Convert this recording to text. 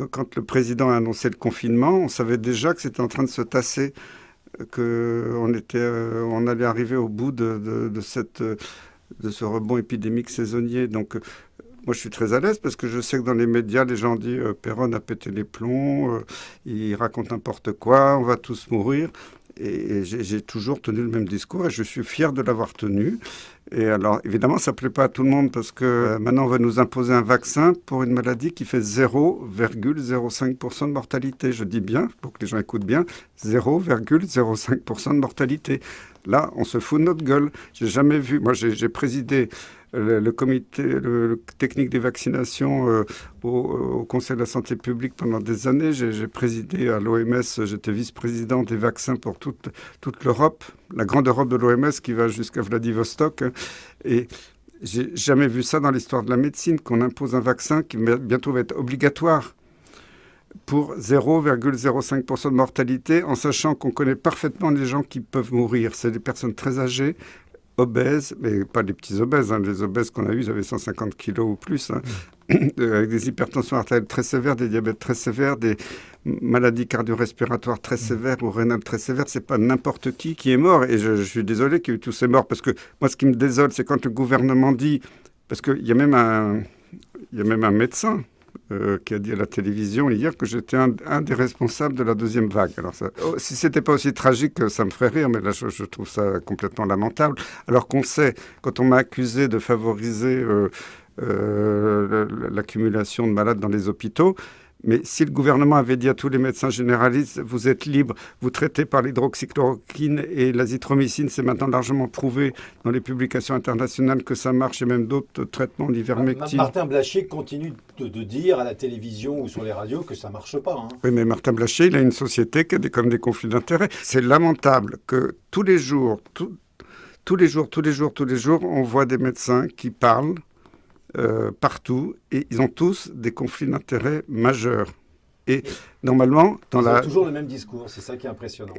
quand le président a annoncé le confinement, on savait déjà que c'était en train de se tasser, on allait arriver au bout de ce rebond épidémique saisonnier. Donc, moi, je suis très à l'aise parce que je sais que dans les médias, les gens disent Perron a pété les plombs, il raconte n'importe quoi, on va tous mourir. Et j'ai toujours tenu le même discours et je suis fier de l'avoir tenu. Et alors, évidemment, ça ne plaît pas à tout le monde parce que maintenant, on va nous imposer un vaccin pour une maladie qui fait 0,05% de mortalité. Je dis bien, pour que les gens écoutent bien, 0,05% de mortalité. Là, on se fout de notre gueule. J'ai jamais vu. Moi, j'ai présidé le comité technique des vaccinations au Conseil de la santé publique pendant des années. J'ai présidé à l'OMS, j'étais vice-président des vaccins pour toute l'Europe, la grande Europe de l'OMS qui va jusqu'à Vladivostok. Et j'ai jamais vu ça dans l'histoire de la médecine, qu'on impose un vaccin qui bientôt va être obligatoire pour 0,05% de mortalité, en sachant qu'on connaît parfaitement les gens qui peuvent mourir. C'est des personnes très âgées, obèses, mais pas les petits obèses. Les obèses qu'on a eus, ils avaient 150 kilos ou plus, avec des hypertensions artérielles très sévères, des diabètes très sévères, des maladies cardio-respiratoires très sévères ou rénales très sévères. C'est pas n'importe qui est mort. Et je suis désolé qu'il y ait eu tous ces morts, parce que moi, ce qui me désole, c'est quand le gouvernement dit, parce qu'il y a même un médecin qui a dit à la télévision hier que j'étais un des responsables de la deuxième vague. Alors si c'était pas aussi tragique, ça me ferait rire, mais là je trouve ça complètement lamentable. Alors qu'on sait, quand on m'a accusé de favoriser l'accumulation de malades dans les hôpitaux, mais si le gouvernement avait dit à tous les médecins généralistes, vous êtes libres, vous traitez par l'hydroxychloroquine et l'azithromycine, c'est maintenant largement prouvé dans les publications internationales que ça marche, et même d'autres traitements, l'ivermectine. Martin Blachier continue de dire à la télévision ou sur les radios que ça ne marche pas. Oui, mais Martin Blachier, il a une société qui a comme des conflits d'intérêts. C'est lamentable que tous les jours, on voit des médecins qui parlent partout, et ils ont tous des conflits d'intérêts majeurs. Et normalement, ils ont toujours le même discours, c'est ça qui est impressionnant.